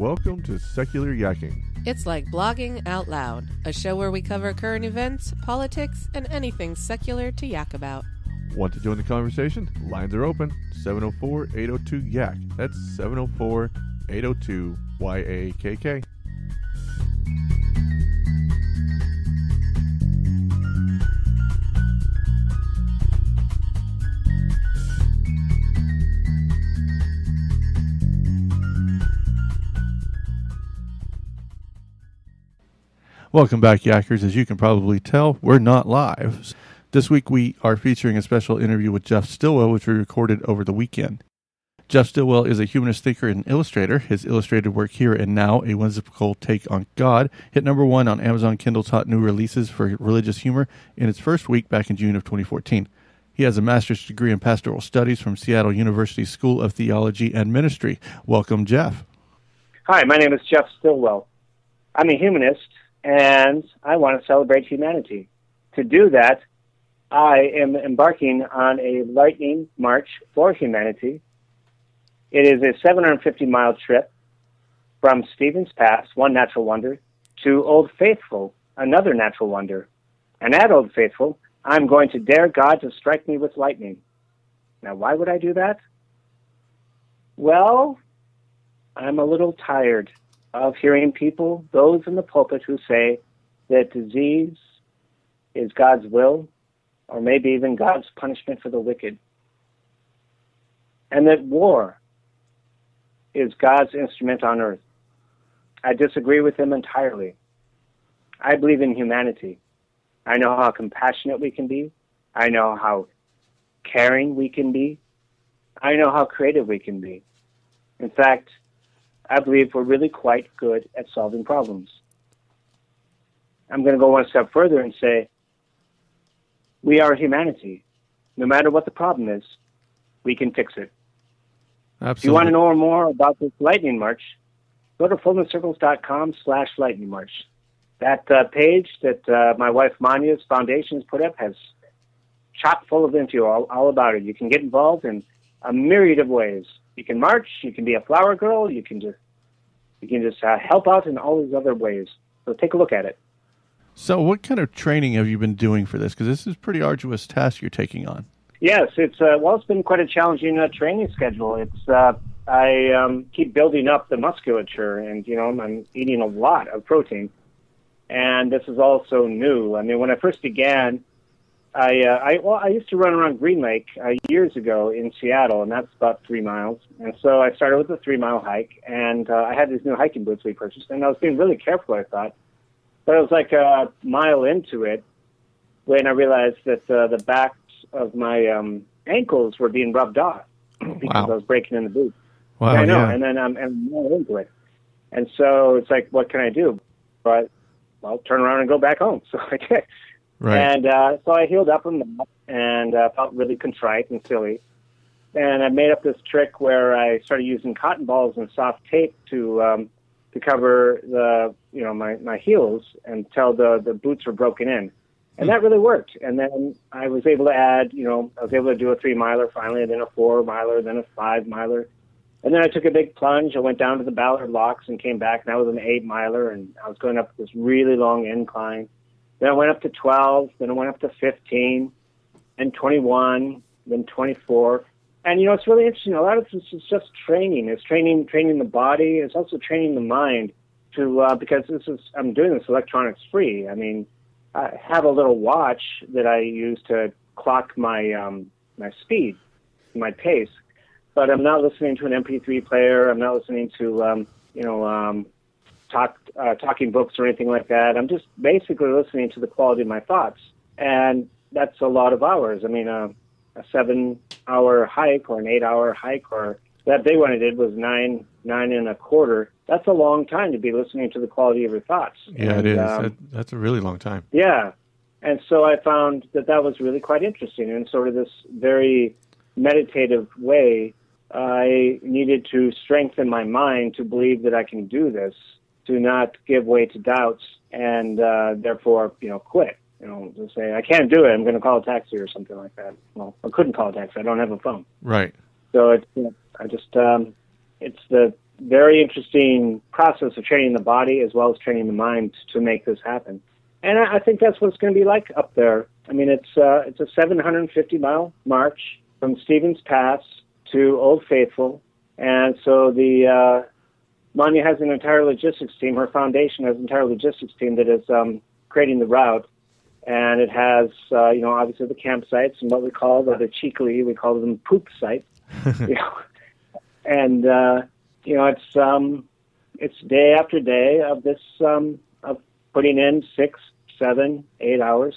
Welcome to Secular Yakking. It's like blogging out loud, a show where we cover current events, politics, and anything secular to yak about. Want to join the conversation? Lines are open. 704-802-YAK. That's 704-802-YAKK. Welcome back, Yackers. As you can probably tell, we're not live. This week we are featuring a special interview with Jeff Stilwell, which we recorded over the weekend. Jeff Stilwell is a humanist thinker and illustrator. His illustrated work Here and Now, A Whimsical Take on God, hit number 1 on Amazon Kindle Top New Releases for Religious Humor in its first week back in June of 2014. He has a master's degree in pastoral studies from Seattle University School of Theology and Ministry. Welcome, Jeff. Hi, my name is Jeff Stilwell. I'm a humanist, and I want to celebrate humanity. To do that, I am embarking on a lightning march for humanity. It is a 750-mile trip from Stevens Pass, one natural wonder, to Old Faithful, another natural wonder. And at Old Faithful, I'm going to dare God to strike me with lightning. Now, why would I do that? Well, I'm a little tired of hearing people, those in the pulpit, who say that disease is God's will, or maybe even God's punishment for the wicked, and that war is God's instrument on earth. I disagree with them entirely. I believe in humanity. I know how compassionate we can be. I know how caring we can be. I know how creative we can be. In fact, I believe we're really quite good at solving problems. I'm going to go one step further and say, we are humanity. No matter what the problem is, we can fix it. Absolutely. If you want to know more about this lightning march, go to fullnesscircles.com/lightning march. That page that my wife Mania's foundation has put up has chock full of info all about it. You can get involved in a myriad of ways. You can march, you can be a flower girl, you can just help out in all these other ways. So take a look at it. So what kind of training have you been doing for this? Because this is a pretty arduous task you're taking on. Yes, it's been quite a challenging training schedule. It's I keep building up the musculature, and I'm eating a lot of protein, and this is also new. I mean, when I first began, I used to run around Green Lake years ago in Seattle, and that's about 3 miles. And so I started with a 3-mile hike, and I had these new hiking boots we purchased, and I was being really careful, I thought. But it was like a mile into it when I realized that the backs of my ankles were being rubbed off because I was breaking in the boot. Wow, I know, yeah. and then I'm more into it. And so it's like, what can I do? But I'll turn around and go back home. So I did. Right. And so I healed up from that and felt really contrite and silly. And I made up this trick where I started using cotton balls and soft tape to cover my heels until the boots were broken in. And that really worked. And then I was able to add, I was able to do a 3-miler finally, and then a 4-miler, then a 5-miler. And then I took a big plunge. I went down to the Ballard Locks and came back, and that was an 8-miler, and I was going up this really long incline. Then I went up to 12, then I went up to 15, then 21, then 24. And, it's really interesting. A lot of this is just training. It's training the body. It's also training the mind to because I'm doing this electronics free. I mean, I have a little watch that I use to clock my my speed, my pace, but I'm not listening to an MP3 player. I'm not listening to talking books or anything like that. I'm just basically listening to the quality of my thoughts, and that's a lot of hours. I mean, a 7-hour hike or an 8-hour hike, or that big one I did was 9 and a quarter. That's a long time to be listening to the quality of your thoughts. Yeah, it is. That's a really long time. Yeah. And so I found that was really quite interesting. In sort of this very meditative way, I needed to strengthen my mind to believe that I can do this, to not give way to doubts, and therefore, quit. Just say, I can't do it, I'm going to call a taxi or something like that. Well, I couldn't call a taxi. I don't have a phone. Right. So it's very interesting process of training the body as well as training the mind to make this happen. And I think that's what it's going to be like up there. I mean, it's a 750-mile march from Stevens Pass to Old Faithful. And so the Manya has an entire logistics team. Her foundation has an entire logistics team that is creating the route. And it has, obviously the campsites and what we call, the cheekily, we call them poop sites. And, it's day after day of this, of putting in 6, 7, 8 hours.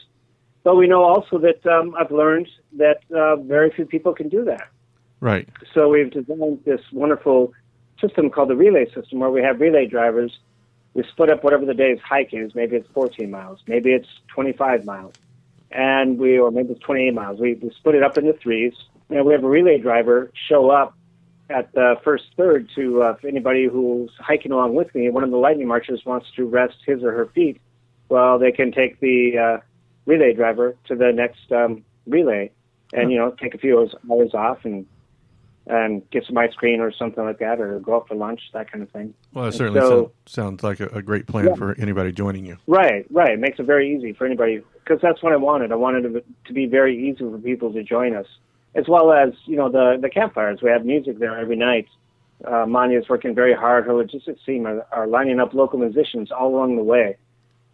But we know also that I've learned that very few people can do that. Right. So we've designed this wonderful system called the relay system, where we have relay drivers. We split up whatever the day's hike is. Maybe it's 14 miles. Maybe it's 25 miles. Or maybe it's 28 miles. We split it up into threes. And we have a relay driver show up at the first third to if anybody who's hiking along with me, one of the lightning marchers wants to rest his or her feet, well, they can take the relay driver to the next relay and, take a few hours off and get some ice cream or something like that, or go out for lunch, that kind of thing. Well, it certainly sounds like a great plan for anybody joining you. Right. It makes it very easy for anybody, because that's what I wanted. I wanted it to be very easy for people to join us, as well as, the campfires. We have music there every night. Manya is working very hard. Her logistics team are lining up local musicians all along the way.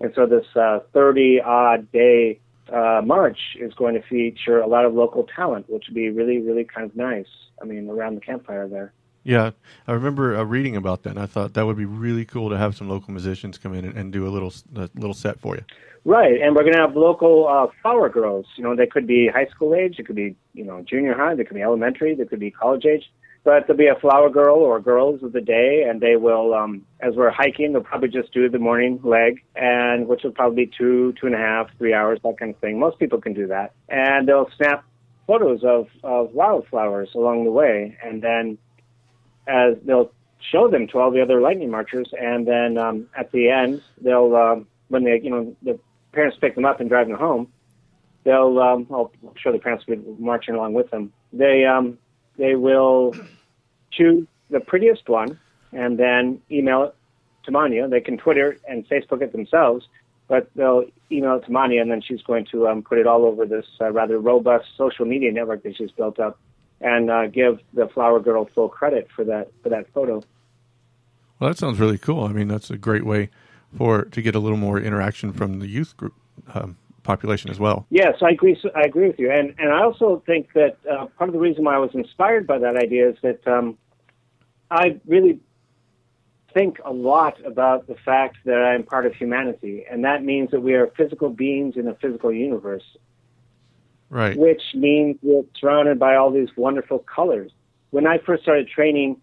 And so this 30-odd day march is going to feature a lot of local talent, which would be really, really kind of nice. I mean, around the campfire there. Yeah, I remember reading about that, and I thought that would be really cool to have some local musicians come in and do a little set for you. Right, and we're going to have local flower girls. They could be high school age, it could be, junior high, they could be elementary, they could be college age. But there'll be a flower girl or girls of the day, and they will, as we're hiking, they'll probably just do the morning leg, and which will probably be 2.5, 3 hours, that kind of thing. Most people can do that. And they'll snap photos of wildflowers along the way, and then as they'll show them to all the other lightning marchers, and then at the end, they'll, when they, the parents pick them up and drive them home, they'll, I'll show the parents will be marching along with them. They will choose the prettiest one and then email it to Manya. They can Twitter and Facebook it themselves, but they'll email it to Manya, and then she's going to put it all over this rather robust social media network that she's built up, and give the flower girl full credit for that photo. Well, that sounds really cool. I mean, that's a great way to get a little more interaction from the youth group population as well. Yes, I agree with you. And I also think that part of the reason why I was inspired by that idea is that I really think a lot about the fact that I'm part of humanity, and that means that we are physical beings in a physical universe. Right. Which means we're surrounded by all these wonderful colors. When I first started training,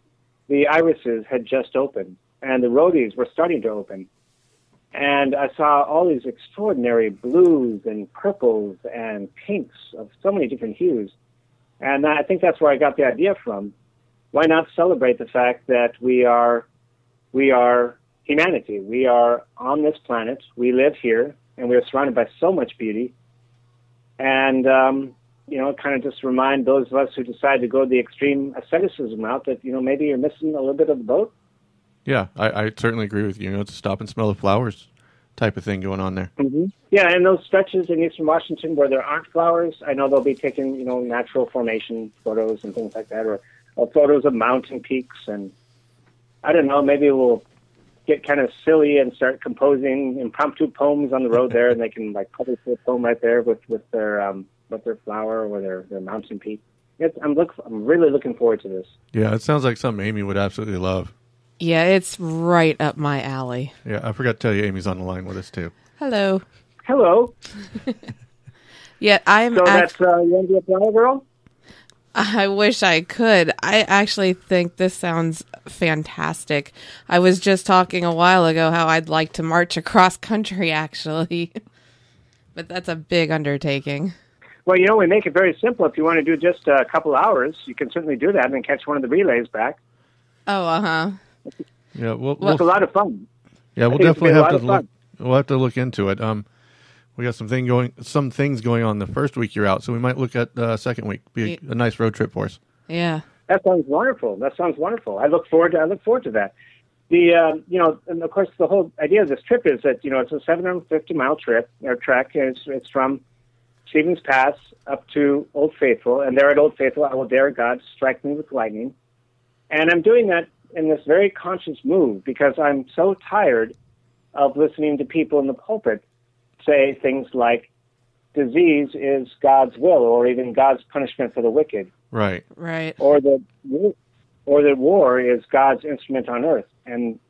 the irises had just opened, and the rhodies were starting to open. And I saw all these extraordinary blues and purples and pinks of so many different hues. And I think that's where I got the idea from. Why not celebrate the fact that we are humanity? We are on this planet. We live here, and we are surrounded by so much beauty. And, kind of just remind those of us who decide to go the extreme asceticism route that, maybe you're missing a little bit of the boat. Yeah, I certainly agree with you. It's a stop and smell the flowers type of thing going on there. Mm-hmm. Yeah, and those stretches in eastern Washington where there aren't flowers, I know they'll be taking, natural formation photos and things like that, or photos of mountain peaks. And I don't know, maybe we'll get kind of silly and start composing impromptu poems on the road there, and they can publish their poem right there with their flower or their mountain peak. I'm really looking forward to this. Yeah, it sounds like something Amy would absolutely love. Yeah, it's right up my alley. Yeah, I forgot to tell you Amy's on the line with us, too. Hello. Hello. Yeah, I'm... So that's, you want to be a flower girl? I wish I could. I actually think this sounds fantastic. I was just talking a while ago how I'd like to march across country, actually. But that's a big undertaking. Well, we make it very simple. If you want to do just a couple hours, you can certainly do that and then catch one of the relays back. Oh, uh-huh. Yeah, it's a lot of fun. Yeah, we'll definitely have to look. We'll have to look into it. We got some things going on the first week you're out, so we might look at the second week. Be a nice road trip for us. Yeah. That sounds wonderful. That sounds wonderful. I look forward to that. The and of course the whole idea of this trip is that it's a 750-mile trek. It's from Stevens Pass up to Old Faithful, and there at Old Faithful I will dare God strike me with lightning. And I'm doing that in this very conscious move because I'm so tired of listening to people in the pulpit say things like disease is God's will, or even God's punishment for the wicked. Right. Or that war is God's instrument on earth. And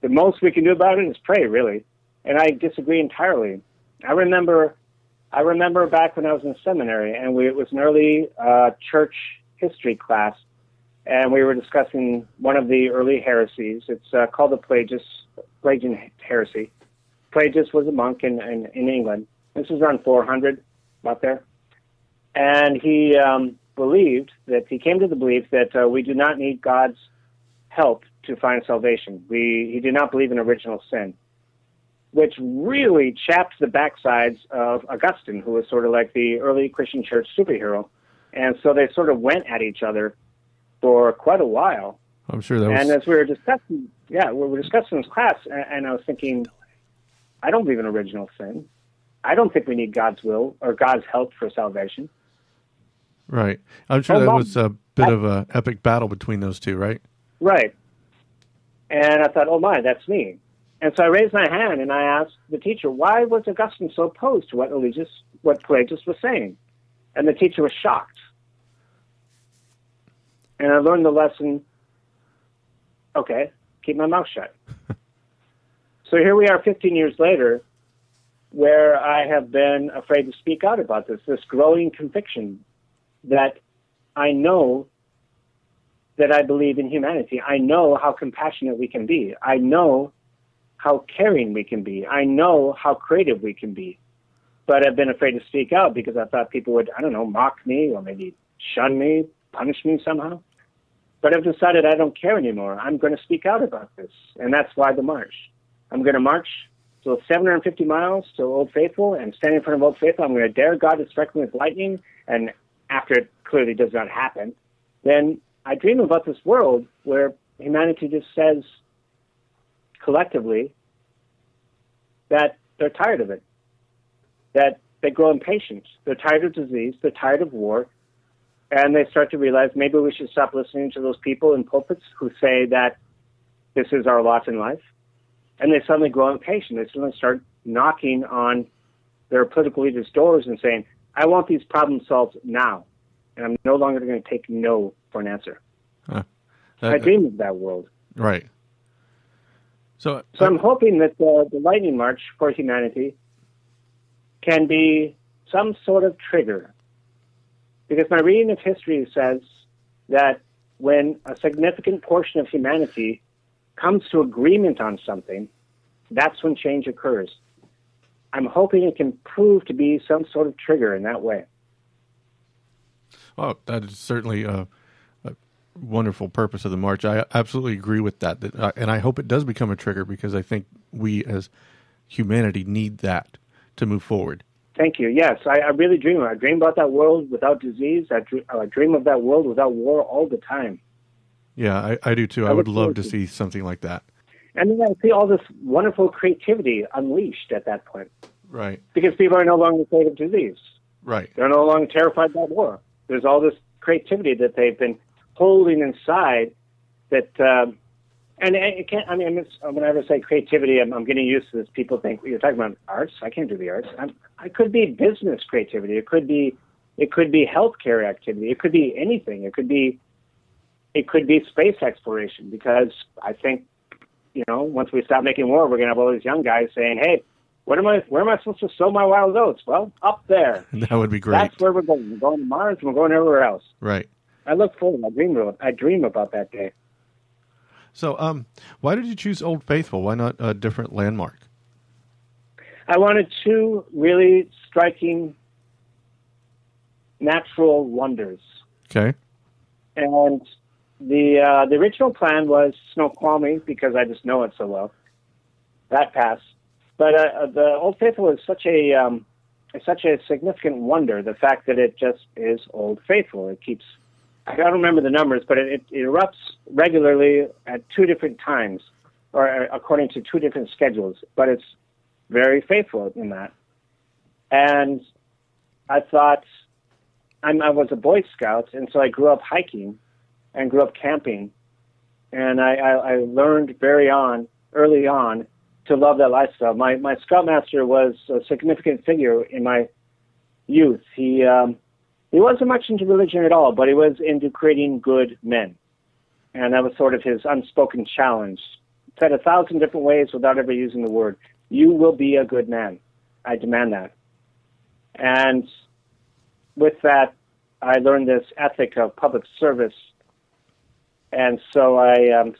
the most we can do about it is pray, really. And I disagree entirely. I remember back when I was in seminary, and it was an early church history class, and we were discussing one of the early heresies. It's called the Pelagian heresy. Pelagius was a monk in England. This was around 400, about there. And he he came to the belief that we do not need God's help to find salvation. He did not believe in original sin, which really chapped the backsides of Augustine, who was sort of like the early Christian church superhero. And so they sort of went at each other for quite a while. I'm sure that was... And as we were discussing, we were discussing this class, and I was thinking, I don't believe in original sin. I don't think we need God's will or God's help for salvation. Right. I'm sure that was a bit of an epic battle between those two, right? Right. And I thought, oh my, that's me. And so I raised my hand and I asked the teacher, why was Augustine so opposed to what Pelagius was saying? And the teacher was shocked. And I learned the lesson, okay, keep my mouth shut. So here we are 15 years later, where I have been afraid to speak out about this growing conviction that I know that I believe in humanity. I know how compassionate we can be. I know how caring we can be. I know how creative we can be. But I've been afraid to speak out because I thought people would, mock me or maybe shun me, punish me somehow. But I've decided I don't care anymore. I'm going to speak out about this. And that's why the march. I'm going to march so 750 miles to Old Faithful, and standing in front of Old Faithful, I'm going to dare God to strike me with lightning, and after it clearly does not happen, then I dream about this world where humanity just says collectively that they're tired of it, that they grow impatient, they're tired of disease, they're tired of war, and they start to realize maybe we should stop listening to those people in pulpits who say that this is our lot in life. And they suddenly grow impatient. They suddenly start knocking on their political leaders' doors and saying, I want these problems solved now. And I'm no longer going to take no for an answer. I dream of that world. Right. So I'm hoping that the Lightning March for humanity can be some sort of trigger. Because my reading of history says that when a significant portion of humanity comes to agreement on something, that's when change occurs. I'm hoping it can prove to be some sort of trigger in that way. Oh, that is certainly a wonderful purpose of the march. I absolutely agree with that. And I hope it does become a trigger because I think we as humanity need that to move forward. Thank you. Yes, I really dream. I dream about that world without disease. I dream of that world without war all the time. Yeah, I do too. I would love to see something like that. And then I see all this wonderful creativity unleashed at that point. Right. Because people are no longer afraid of disease. Right. They're no longer terrified by war. There's all this creativity that they've been holding inside that, and it can't, whenever I say creativity, I'm getting used to this. People think, you're talking about arts? I can't do the arts. I could be business creativity. It could be healthcare activity. It could be anything. It could be space exploration, because I think, once we stop making war, we're going to have all these young guys saying, hey, where am I supposed to sow my wild oats? Well, up there. That would be great. That's where we're going. We're going to Mars, and we're going everywhere else. Right. I look forward. I dream about that day. So, why did you choose Old Faithful? Why not a different landmark? I wanted two really striking natural wonders. Okay. And the original plan was Snoqualmie, because I just know it so well. That passed. But the Old Faithful is such a significant wonder. The fact that it just is Old Faithful, it keeps I don't remember the numbers, but it erupts regularly at two different times, or according to two different schedules. But it's very faithful in that. And I thought, I was a Boy Scout, and so I grew up hiking and grew up camping. And I learned early on, to love that lifestyle. My Scoutmaster was a significant figure in my youth. He wasn't much into religion at all, but he was into creating good men. And that was sort of his unspoken challenge. Said 1,000 different ways without ever using the word. You will be a good man. I demand that. And with that, I learned this ethic of public service. And so I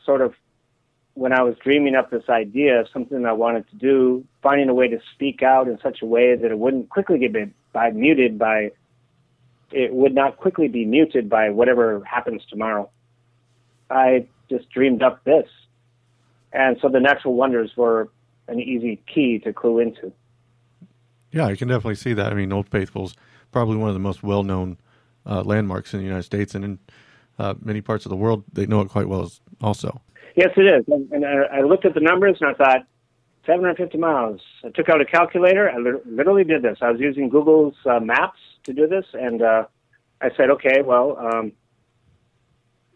when I was dreaming up this idea of something I wanted to do, finding a way to speak out in such a way that it wouldn't quickly it would not quickly be muted by whatever happens tomorrow. I just dreamed up this. And so the natural wonders were an easy key to clue into. Yeah, I can definitely see that. I mean, Old Faithful's probably one of the most well-known landmarks in the United States, and in many parts of the world, they know it quite well also. Yes, it is. And I looked at the numbers, and I thought, 750 miles. I took out a calculator. I literally did this. I was using Google's Maps to do this, and I said, okay, well,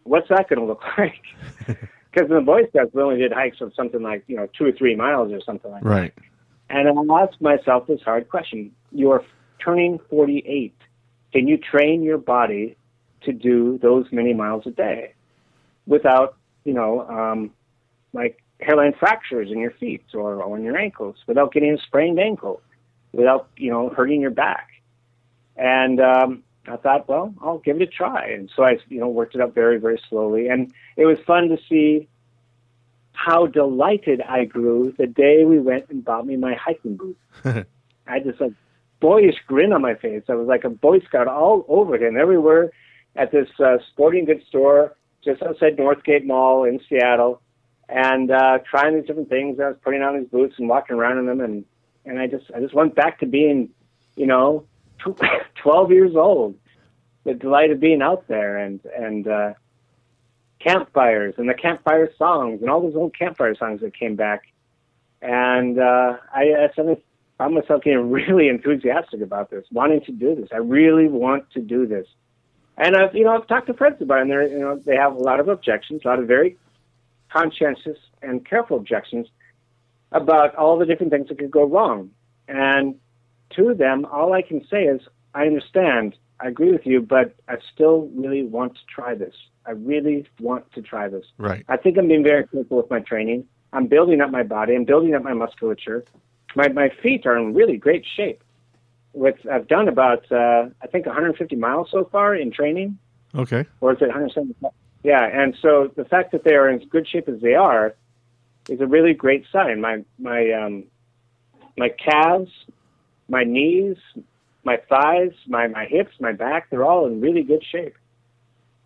what's that going to look like? Because in the Boy Scouts, we only did hikes of something like, 2 or 3 miles or something like that. Right. And I asked myself this hard question. You are turning 48. Can you train your body to do those many miles a day without, like hairline fractures in your feet or on your ankles, without getting a sprained ankle, without, hurting your back? And I thought, well, I'll give it a try. And so I, worked it up very, very slowly. And it was fun to see how delighted I grew the day we went and bought me my hiking boots. I had this boyish grin on my face. I was like a Boy Scout all over him, everywhere at this sporting goods store just outside Northgate Mall in Seattle, and trying these different things. I was putting on these boots and walking around in them, and I just went back to being, 12 years old. The delight of being out there and campfires and the campfire songs and all those old campfire songs that came back. And I suddenly found myself getting really enthusiastic about this, wanting to do this. I really want to do this. And I've talked to friends about it, and they have a lot of objections, a lot of very conscientious and careful objections about all the different things that could go wrong. And to them, all I can say is, I understand, I agree with you, but I still really want to try this. I really want to try this. Right. I think I'm being very careful with my training. I'm building up my body. I'm building up my musculature. My feet are in really great shape. I've done about, I think, 150 miles so far in training. Okay. Or is it 175? Yeah, and so the fact that they are in as good shape as they are is a really great sign. My calves, my knees, my thighs, my hips, my back, they're all in really good shape.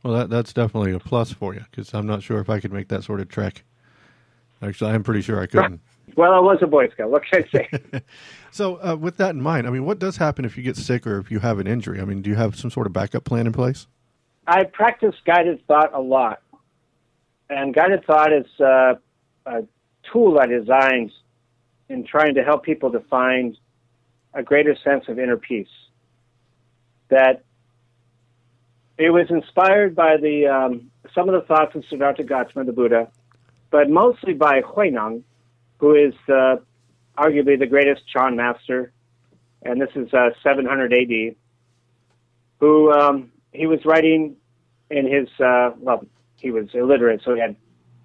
Well, that's definitely a plus for you, because I'm not sure if I could make that sort of trek. Actually, I'm pretty sure I couldn't. Well, I was a Boy Scout. What can I say? So with that in mind, I mean, what does happen if you get sick or if you have an injury? I mean, do you have some sort of backup plan in place? I practice guided thought a lot. And guided thought is a tool I designed in trying to help people to find a greater sense of inner peace. That it was inspired by some of the thoughts of Siddhartha Gautama, the Buddha, but mostly by Huineng, who is arguably the greatest Chan master, and this is 700 AD, who he was writing in his, he was illiterate, so he had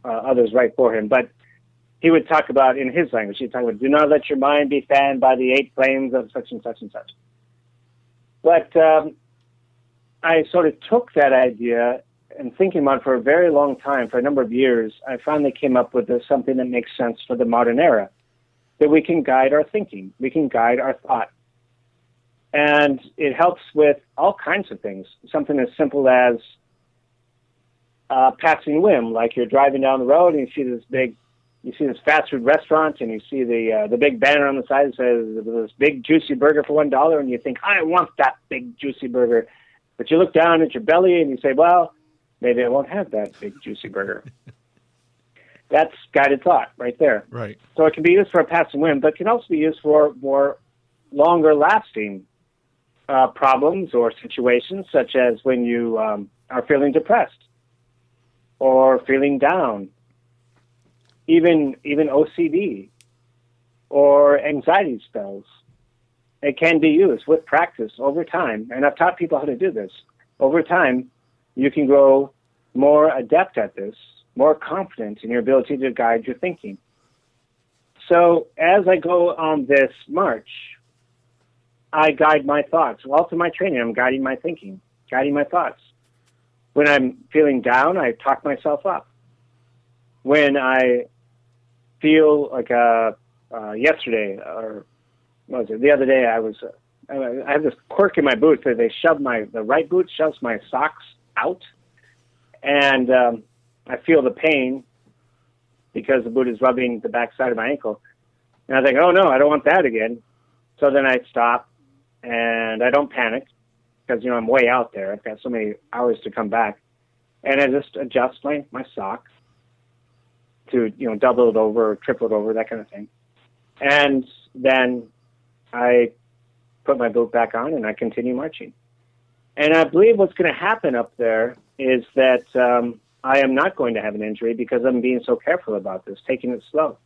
others write for him, but he would talk about, in his language, he'd talk about, do not let your mind be fanned by the 8 flames of such and such and such. But I sort of took that idea and thinking about it for a very long time, for a number of years, I finally came up with something that makes sense for the modern era, that we can guide our thinking, we can guide our thought. And it helps with all kinds of things, something as simple as passing whim, like you're driving down the road and you see this fast food restaurant and you see the big banner on the side that says this big juicy burger for $1, and you think, I want that big juicy burger. But you look down at your belly and you say, well, maybe I won't have that big juicy burger. That's guided thought right there. Right. So it can be used for a passing whim, but can also be used for more longer lasting problems or situations, such as when you are feeling depressed or feeling down, even OCD or anxiety spells. It can be used with practice over time, and I've taught people how to do this. Over time, you can grow more adept at this, more confident in your ability to guide your thinking. So as I go on this march, I guide my thoughts. Well, through my training, I'm guiding my thinking, guiding my thoughts. When I'm feeling down, I talk myself up. When I feel like yesterday, or what was it? The other day, I have this quirk in my boot that the right boot shoves my socks out, and I feel the pain because the boot is rubbing the backside of my ankle. And I think, oh no, I don't want that again. So then I stop, and I don't panic because, I'm way out there. I've got so many hours to come back. And I just adjust my socks to, double it over or triple it over, that kind of thing. And then I put my boot back on and I continue marching. And I believe what's going to happen up there is that I am not going to have an injury because I'm being so careful about this, taking it slow.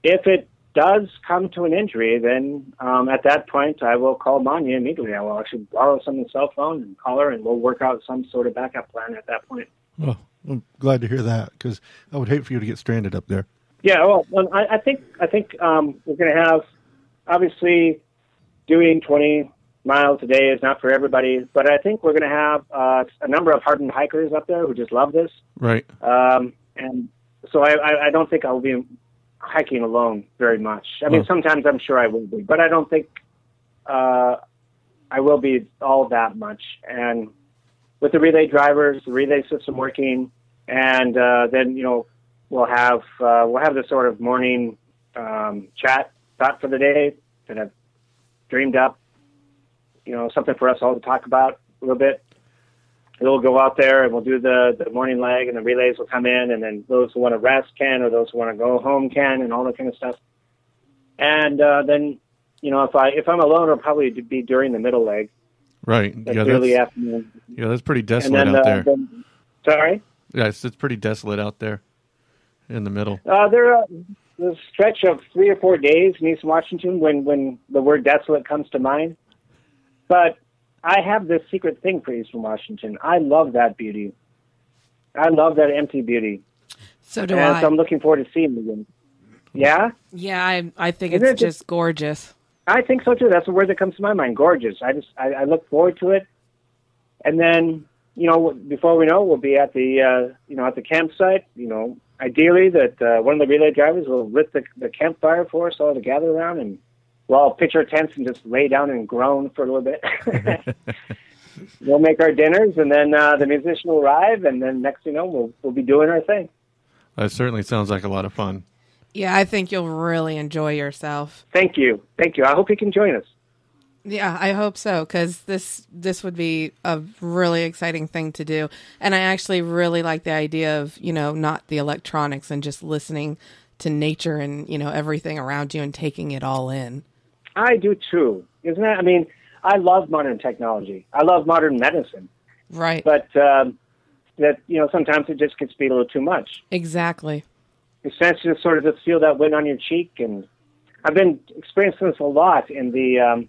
If it does come to an injury, then at that point I will call Manya immediately. I will actually borrow someone's cell phone and call her, and we'll work out some sort of backup plan at that point. Well, I'm glad to hear that, because I would hate for you to get stranded up there. Yeah, well, I think we're going to have, obviously, doing 20 miles a day is not for everybody, but I think we're going to have a number of hardened hikers up there who just love this. Right. And so I don't think I'll be hiking alone very much. I mean, sometimes I'm sure I will be, but I don't think I will be all that much. And with the relay drivers, the relay system working, and then we'll have this sort of morning chat thought for the day that I've dreamed up. Something for us all to talk about a little bit. We'll go out there and we'll do the morning leg, and the relays will come in, and then those who want to rest can, or those who want to go home can, and all that kind of stuff. And then, if I'm alone, it'll probably be during the middle leg. Right. Early afternoon. Yeah, that's pretty desolate out there. Sorry? Yeah, it's pretty desolate out there in the middle. There are a stretch of 3 or 4 days in East Washington when the word desolate comes to mind. But I have this secret thing for Eastern Washington. I love that beauty. I love that empty beauty. So do I. So I'm looking forward to seeing it again. Yeah? Yeah, I think it's just gorgeous. I think so too. That's the word that comes to my mind. Gorgeous. I look forward to it. And then, before we know, we'll be at the at the campsite. Ideally that one of the relay drivers will lit the campfire for us all to gather around, and we'll all pitch our tents and just lay down and groan for a little bit. We'll make our dinners, and then the musician will arrive, and then next thing you know, we'll be doing our thing. That certainly sounds like a lot of fun. Yeah, I think you'll really enjoy yourself. Thank you. I hope you can join us. Yeah, I hope so, because this would be a really exciting thing to do. And I actually really like the idea of, not the electronics and just listening to nature and, everything around you and taking it all in. I do too. Isn't that? I mean, I love modern technology. I love modern medicine. Right. But sometimes it just gets to be a little too much. Exactly. It's nice to sort of just feel that wind on your cheek, and I've been experiencing this a lot in the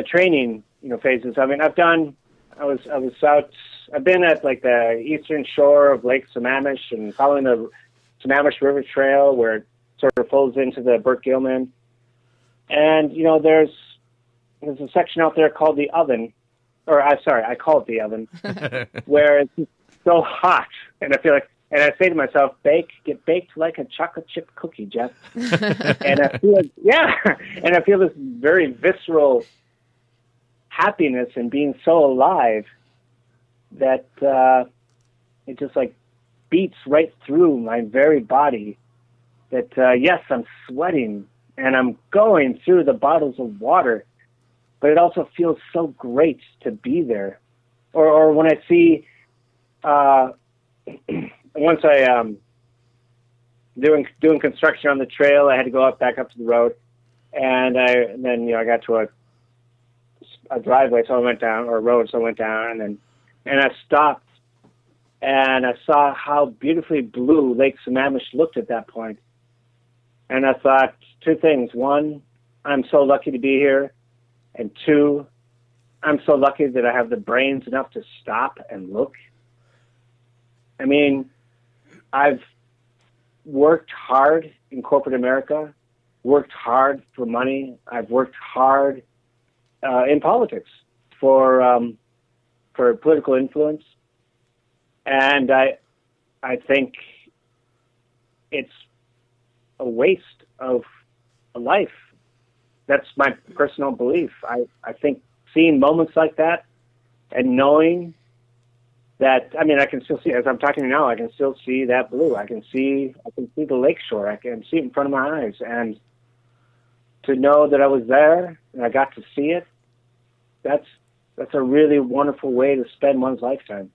training, phases. I mean, I've been at like the eastern shore of Lake Sammamish and following the Sammamish River Trail where it sort of flows into the Burt Gilman. And, there's a section out there called the Oven, I call it the Oven, where it's so hot. And I say to myself, get baked like a chocolate chip cookie, Jeff. And I feel this very visceral happiness and being so alive that it just like beats right through my very body. That yes, I'm sweating and I'm going through the bottles of water, but it also feels so great to be there. Or when I see once I doing construction on the trail, I had to go back up to the road, and then I got to a driveway, so I went down, or a road, so I went down, and I stopped, and I saw how beautifully blue Lake Sammamish looked at that point. And I thought two things. One, I'm so lucky to be here. And two, I'm so lucky that I have the brains enough to stop and look. I mean, I've worked hard in corporate America, worked hard for money. I've worked hard in politics for political influence. And I think it's a waste of a life. That's my personal belief. I think seeing moments like that and knowing that, I mean, I can still see, as I'm talking now, I can still see that blue. I can see the lakeshore. I can see it in front of my eyes. And to know that I was there and I got to see it, that's a really wonderful way to spend one's lifetime.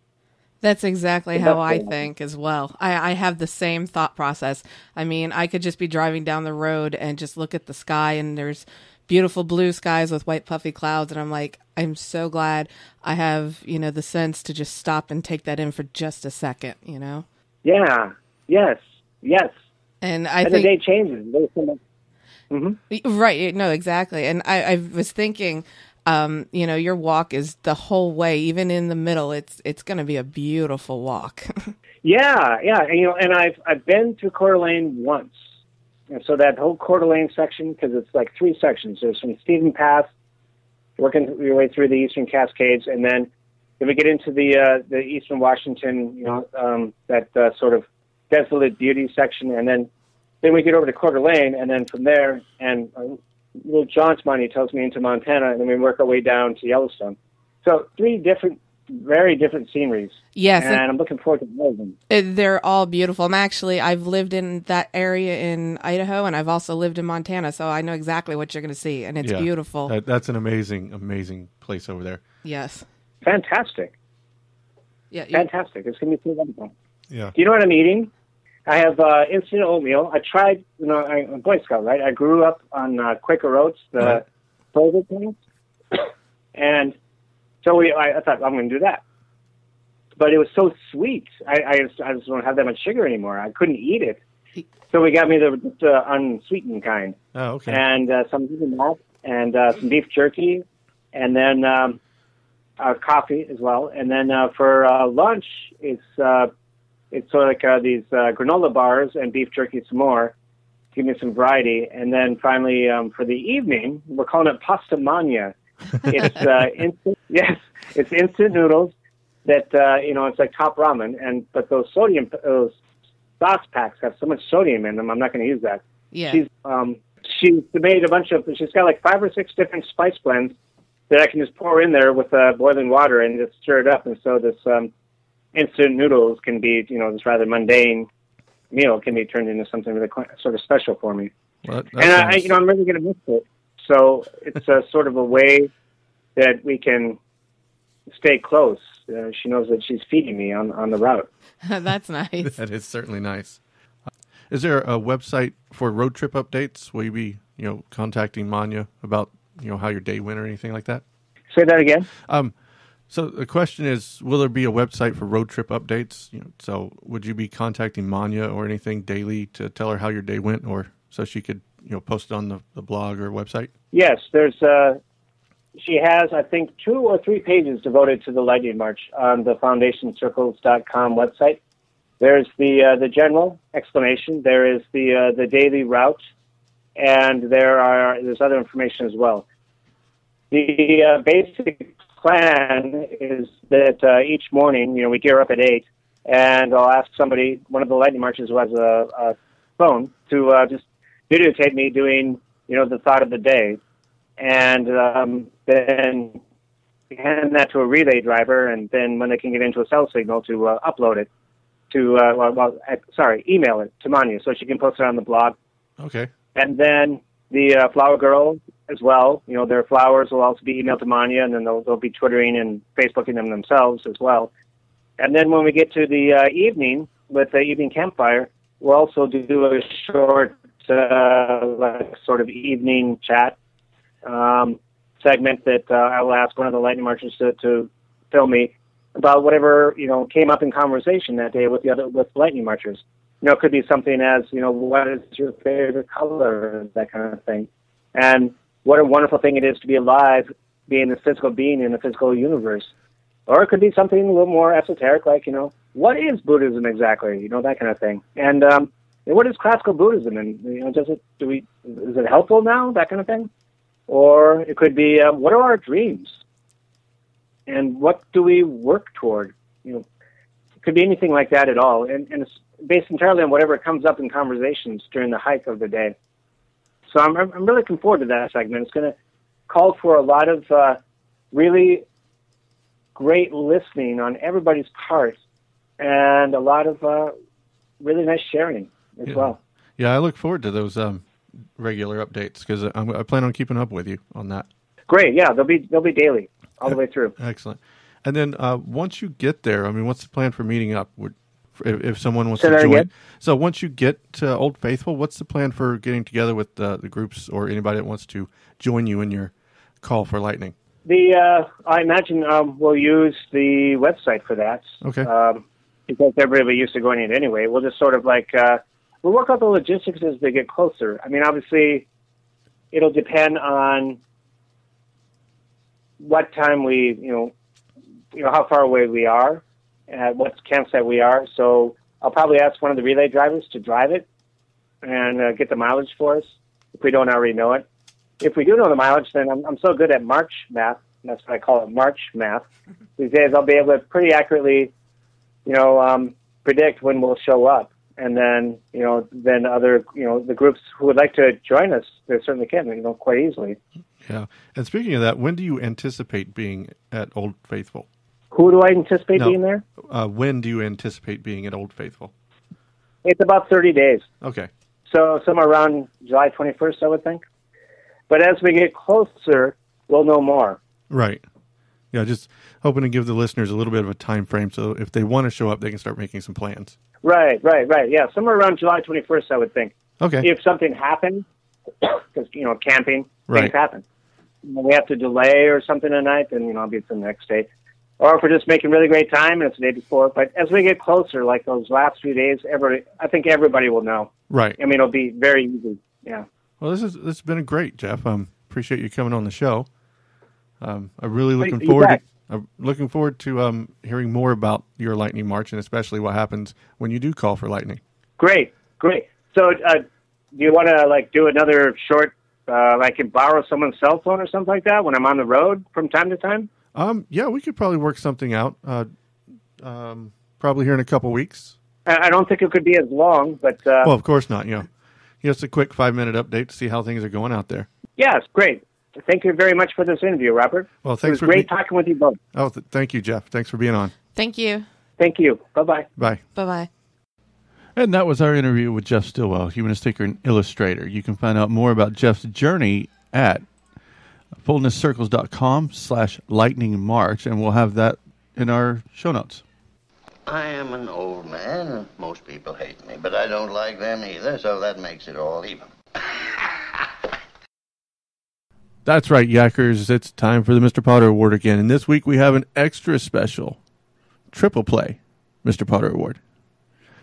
That's exactly how I think as well. I have the same thought process. I mean, I could just be driving down the road and just look at the sky, and there's beautiful blue skies with white puffy clouds, and I'm like, I'm so glad I have, the sense to just stop and take that in for just a second, Yeah. Yes. And the day changes. Mm-hmm. Right. No, exactly. And I was thinking, your walk is the whole way, even in the middle. It's going to be a beautiful walk. Yeah. And I've been through Coeur d'Alene once, and so that whole Coeur d'Alene section, because it's like three sections. There's from Stephen Pass, working your way through the Eastern Cascades, and then we get into the Eastern Washington, that sort of desolate beauty section, and then we get over to Coeur d'Alene, and then from there, and little jaunt money tells me into Montana, and then we work our way down to Yellowstone. So very different sceneries. Yes. And I'm looking forward to more of them. They're all beautiful. I've lived in that area in Idaho, and I've also lived in Montana, so I know exactly what you're going to see, and it's beautiful. That's an amazing place over there. Yes. Fantastic. Yeah. Fantastic. It's going to be so wonderful. Yeah. Do you know what I'm eating? I have instant oatmeal. I tried, I'm a Boy Scout, right? I grew up on Quaker Oats, the flavor things. And so I thought, I'm going to do that. But it was so sweet. I just don't have that much sugar anymore. I couldn't eat it. So we got me the unsweetened kind. Oh, okay. And some that, and some beef jerky, and then coffee as well. And then for lunch, it's sort of like these granola bars and beef jerky some more. Give me some variety. And then finally, for the evening, we're calling it pasta magna. It's instant. Yes, it's instant noodles that it's like top ramen. But those sauce packs have so much sodium in them. I'm not going to use that. Yeah. She's made a bunch of. She's got like 5 or 6 different spice blends that I can just pour in there with boiling water and just stir it up. And so this instant noodles can be, this rather mundane meal can be turned into something really sort of special for me. Well, and I'm really going to miss it. So it's a sort of a way that we can stay close. She knows that she's feeding me on the route. That's nice. That is certainly nice. Is there a website for road trip updates? Will you be, contacting Manya about, how your day went or anything like that? Say that again. So the question is, will there be a website for road trip updates? So would you be contacting Manya or anything daily to tell her how your day went, or so she could, post it on the blog or website? Yes, there's. She has, I think, 2 or 3 pages devoted to the Lightning March on the FoundationCircles.com website. There's the general explanation. There is the daily route, and there's other information as well. The basic plan is that each morning, we gear up at 8, and I'll ask somebody, one of the Lightning Marchers who has a phone, to just videotape me doing, the thought of the day, and then hand that to a relay driver, and then when they can get into a cell signal, to upload it to, email it to Manya so she can post it on the blog. Okay. And then the flower girl as well, their flowers will also be emailed to Manya, and then they'll be Twittering and Facebooking them themselves as well. And then when we get to the evening, with the evening campfire, we'll also do a short sort of evening chat segment that I will ask one of the Lightning Marchers to film me about whatever came up in conversation that day with Lightning Marchers. It could be something as what is your favorite color, that kind of thing, and what a wonderful thing it is to be alive, being a physical being in a physical universe. Or it could be something a little more esoteric, like what is Buddhism exactly, that kind of thing, and what is classical Buddhism, and is it helpful now, that kind of thing. Or it could be, what are our dreams? And what do we work toward? It could be anything like that at all. And it's based entirely on whatever comes up in conversations during the hike of the day. So I'm really looking forward to that segment. It's going to call for a lot of really great listening on everybody's part and a lot of really nice sharing as well. Yeah, I look forward to those regular updates because I plan on keeping up with you on that. Great, yeah, they'll be daily all the way through. Excellent. And then once you get there, what's the plan for meeting up? If someone wants to join, again? So once you get to Old Faithful, what's the plan for getting together with the groups or anybody that wants to join you in your call for lightning? I imagine we'll use the website for that. Okay. Because everybody used to going in anyway. We'll just sort of we'll work out the logistics as they get closer. Obviously, it'll depend on what time how far away we are, at what campsite we are. So I'll probably ask one of the relay drivers to drive it and get the mileage for us if we don't already know it. If we do know the mileage, then I'm so good at March math. That's what I call it, March math. These days I'll be able to pretty accurately, predict when we'll show up. And then, then other, the groups who would like to join us, they certainly can, quite easily. Yeah. And speaking of that, when do you anticipate being at Old Faithful? Who do I anticipate being there? When do you anticipate being at Old Faithful? It's about 30 days. Okay. So somewhere around July 21st, I would think. But as we get closer, we'll know more. Right. Yeah, just hoping to give the listeners a little bit of a time frame so if they want to show up, they can start making some plans. Right. Yeah, somewhere around July 21st, I would think. Okay. If something happens, because, camping, things happen. We have to delay or something tonight, then, I'll be the next day. Or if we're just making really great time and it's the day before. But as we get closer, like those last few days, I think everybody will know. Right. It'll be very easy. Yeah. Well, this has been great, Jeff. Appreciate you coming on the show. I'm really looking forward to hearing more about your Lightning March and especially what happens when you do call for lightning. Great. So, do you want to do another short, borrow someone's cell phone or something like that when I'm on the road from time to time? Yeah, we could probably work something out. Probably here in a couple weeks. I don't think it could be as long, but well, of course not. Just a quick 5-minute update to see how things are going out there. Yes, great. Thank you very much for this interview, Robert. Well, thanks. It was great talking with you both. Oh, thank you, Jeff. Thanks for being on. Thank you. Thank you. Bye-bye. Bye. Bye-bye. And that was our interview with Jeff Stilwell, humanist thinker and illustrator. You can find out more about Jeff's journey at fullnesscircles.com/lightningmarch, and we'll have that in our show notes. I am an old man, and most people hate me, but I don't like them either, so that makes it all even. That's right, Yackers. It's time for the Mr. Potter Award again. And this week we have an extra special triple play Mr. Potter Award.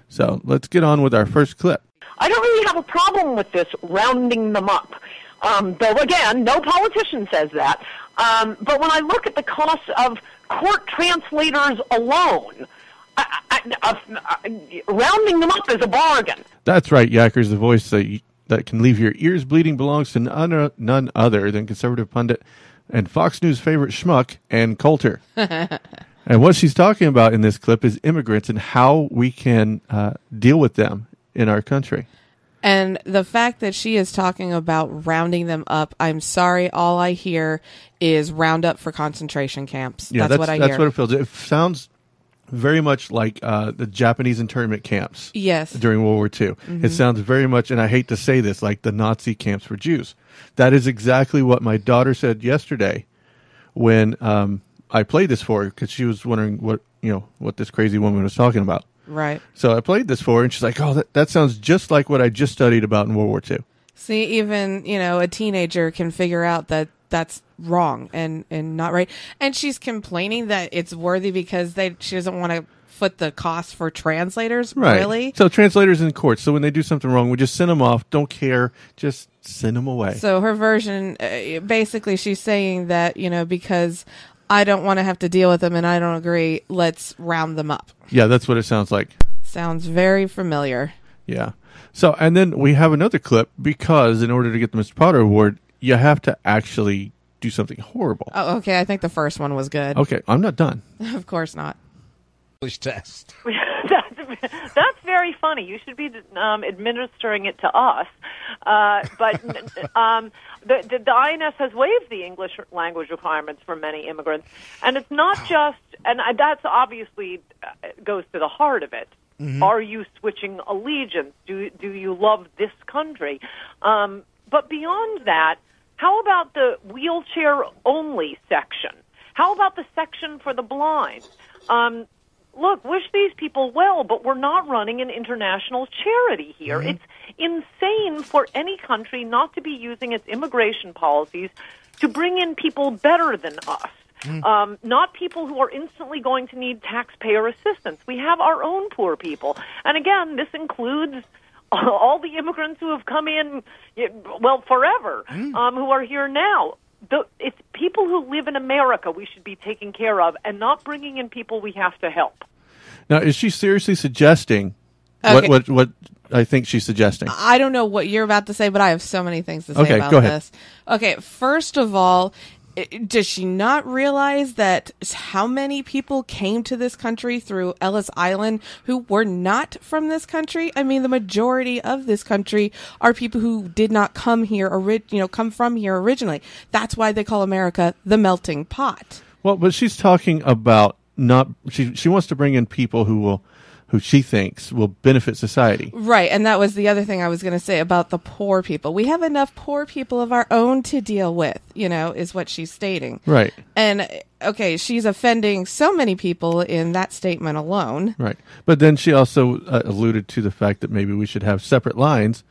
So let's get on with our first clip. I don't really have a problem with this rounding them up. Though, again, no politician says that. But when I look at the cost of court translators alone, rounding them up is a bargain. That's right, Yackers. The voice that can leave your ears bleeding belongs to none other than conservative pundit and Fox News favorite schmuck, Ann Coulter. And what she's talking about in this clip is immigrants and how we can deal with them in our country. And the fact that she is talking about rounding them up, I'm sorry, all I hear is round up for concentration camps. Yeah, that's what I hear. That's what it feels. It sounds very much like the Japanese internment camps. Yes. During World War II. Mm-hmm. It sounds very much, and I hate to say this, like the Nazi camps for Jews. That is exactly what my daughter said yesterday when I played this for her because she was wondering what this crazy woman was talking about. Right. So I played this for her, and she's like, "Oh, that sounds just like what I just studied about in World War II." See, even a teenager can figure out that that's wrong and not right, and she's complaining that it's worthy because she doesn't want to foot the cost for translators. Right. Really? So translators in court. So when they do something wrong, we just send them off. Don't care. Just send them away. So her version, basically, she's saying that because I don't want to have to deal with them and I don't agree, let's round them up. Yeah, that's what it sounds like. Sounds very familiar. Yeah. So, and then we have another clip because in order to get the Mr. Potter Award, you have to actually do something horrible. Oh, okay. I think the first one was good. Okay, I'm not done. Of course not. English test. That's very funny. You should be administering it to us. But the INS has waived the English language requirements for many immigrants, and it's not just, and that's obviously goes to the heart of it. Mm-hmm. Are you switching allegiance? Do you love this country? But beyond that, how about the wheelchair-only section? How about the section for the blind? Look, wish these people well, but we're not running an international charity here. Mm-hmm. It's insane for any country not to be using its immigration policies to bring in people better than us. Not people who are instantly going to need taxpayer assistance. We have our own poor people. And again, this includes all the immigrants who have come in, forever, who are here now. It's people who live in America we should be taking care of and not bringing in people we have to help. Now, is she seriously suggesting what I think she's suggesting? I don't know what you're about to say, but I have so many things to say about this. Okay, first of all, does she not realize that how many people came to this country through Ellis Island who were not from this country? I mean, the majority of this country are people who did not come here, come from here originally. That's why they call America the melting pot. Well, but she's talking about she wants to bring in people who she thinks will benefit society. Right, and that was the other thing I was going to say about the poor people. We have enough poor people of our own to deal with, is what she's stating. Right. And, okay, she's offending so many people in that statement alone. Right. But then she also alluded to the fact that maybe we should have separate lines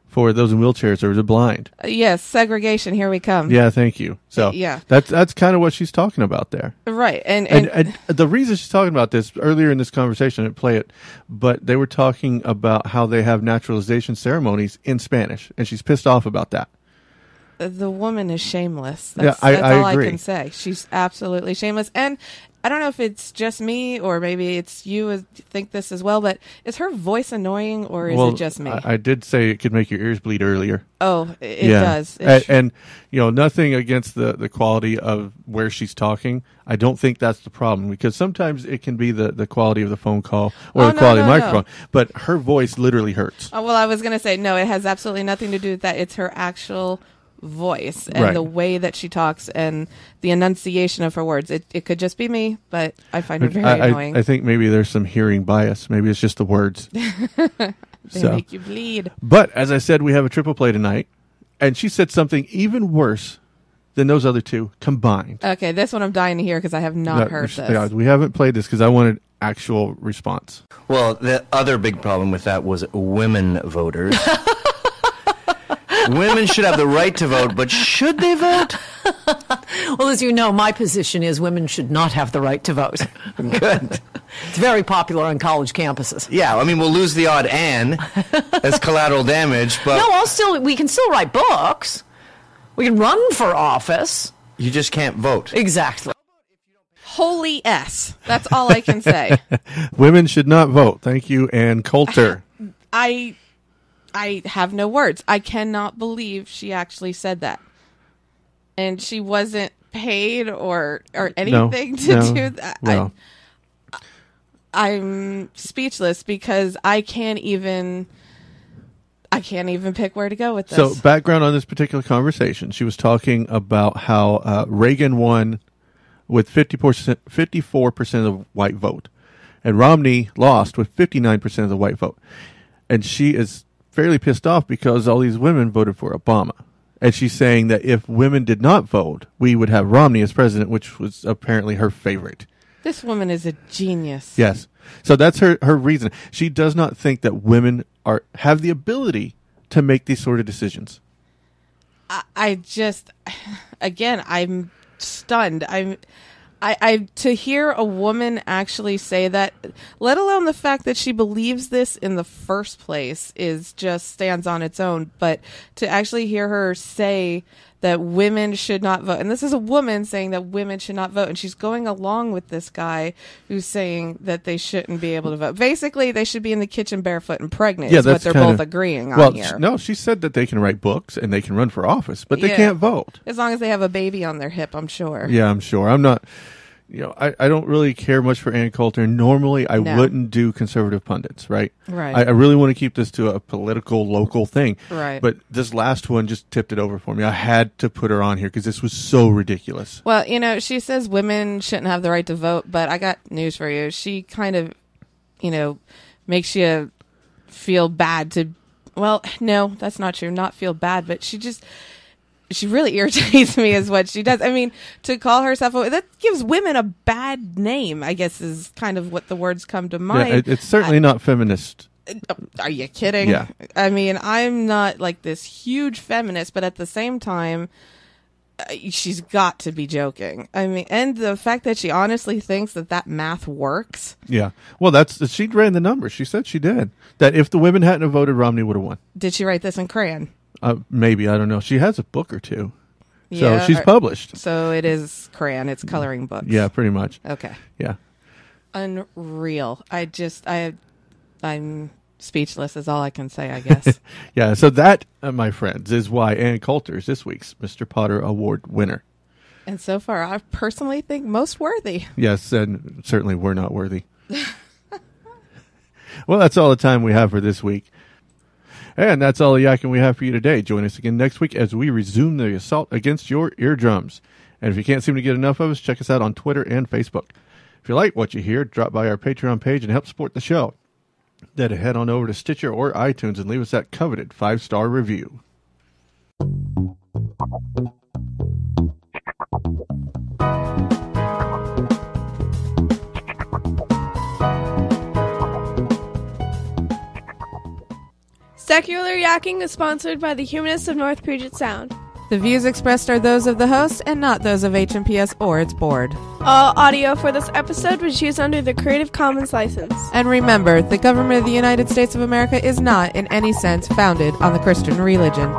for those in wheelchairs or the blind. Yes, segregation, here we come. Yeah, thank you. So yeah. That's kind of what she's talking about there. Right. And the reason she's talking about this, earlier in this conversation, I didn't play it, but they were talking about how they have naturalization ceremonies in Spanish, and she's pissed off about that. The woman is shameless. That's all agree. I can say. She's absolutely shameless. And I don't know if it's just me or maybe it's you think this as well, but is her voice annoying or is it just me? I did say it could make your ears bleed earlier. Oh, it does. And nothing against the quality of where she's talking. I don't think that's the problem because sometimes it can be the quality of the phone call or the quality of the microphone. No. But her voice literally hurts. Oh, well, I was going to say, no, it has absolutely nothing to do with that. It's her actual voice and the way that she talks and the enunciation of her words. It could just be me, but I find it very annoying. I think maybe there's some hearing bias. Maybe it's just the words. They make you bleed. But as I said, we have a triple play tonight, and she said something even worse than those other two combined. Okay, this one I'm dying to hear because I have not heard this. Yeah, we haven't played this because I wanted actual response. Well, the other big problem with that was women voters. Women should have the right to vote, but should they vote? Well, as you know, my position is women should not have the right to vote. Good. It's very popular on college campuses. Yeah, I mean, we'll lose the odd Ann as collateral damage, but... No, we can still write books. We can run for office. You just can't vote. Exactly. Holy S. That's all I can say. Women should not vote. Thank you, Ann Coulter. I have no words. I cannot believe she actually said that. And she wasn't paid or anything to do that. No. I'm speechless because I can't even pick where to go with this. So background on this particular conversation, she was talking about how Reagan won with 54% of the white vote. And Romney lost with 59% of the white vote. And she is fairly pissed off because all these women voted for Obama. And she's saying that if women did not vote, we would have Romney as president, which was apparently her favorite. This woman is a genius. Yes. So that's her reason. She does not think that women have the ability to make these sort of decisions. I just, again, I'm stunned. I to hear a woman actually say that, let alone the fact that she believes this in the first place, is just stands on its own. But to actually hear her say that women should not vote, and this is a woman saying that women should not vote, and she's going along with this guy who's saying that they shouldn't be able to vote. Basically, they should be in the kitchen barefoot and pregnant. Yeah, is what they're both agreeing on here. No, she said that they can write books and they can run for office, but they can't vote. As long as they have a baby on their hip, I'm sure. Yeah, I'm sure. I'm not... I don't really care much for Ann Coulter. Normally, I wouldn't do conservative pundits, right? Right. I really want to keep this to a political, local thing. Right. But this last one just tipped it over for me. I had to put her on here because this was so ridiculous. Well, she says women shouldn't have the right to vote, but I got news for you. She kind of, makes you feel bad to... Well, no, that's not true. Not feel bad, but she really irritates me is what she does. I mean, to call herself, that gives women a bad name, I guess, is kind of what the words come to mind. Yeah, it's certainly not feminist. Are you kidding? Yeah. I mean, I'm not like this huge feminist, but at the same time, she's got to be joking. I mean, and the fact that she honestly thinks that math works. Yeah. Well, she ran the numbers. She said she did. That if the women hadn't voted, Romney would have won. Did she write this in crayon? Maybe, I don't know. She has a book or two. So she's published. So it is crayon. It's coloring books. Yeah, pretty much. Okay. Yeah. Unreal. I'm speechless is all I can say, I guess. Yeah, so that, my friends, is why Ann Coulter is this week's Mr. Potter Award winner. And so far, I personally think most worthy. Yes, and certainly we're not worthy. Well, that's all the time we have for this week. And that's all the yakking we have for you today. Join us again next week as we resume the assault against your eardrums. And if you can't seem to get enough of us, check us out on Twitter and Facebook. If you like what you hear, drop by our Patreon page and help support the show. Then head on over to Stitcher or iTunes and leave us that coveted 5-star review. Secular Yakking is sponsored by the Humanists of North Puget Sound. The views expressed are those of the host and not those of HMPS or its board. All audio for this episode was used under the Creative Commons license. And remember, the government of the United States of America is not, in any sense, founded on the Christian religion.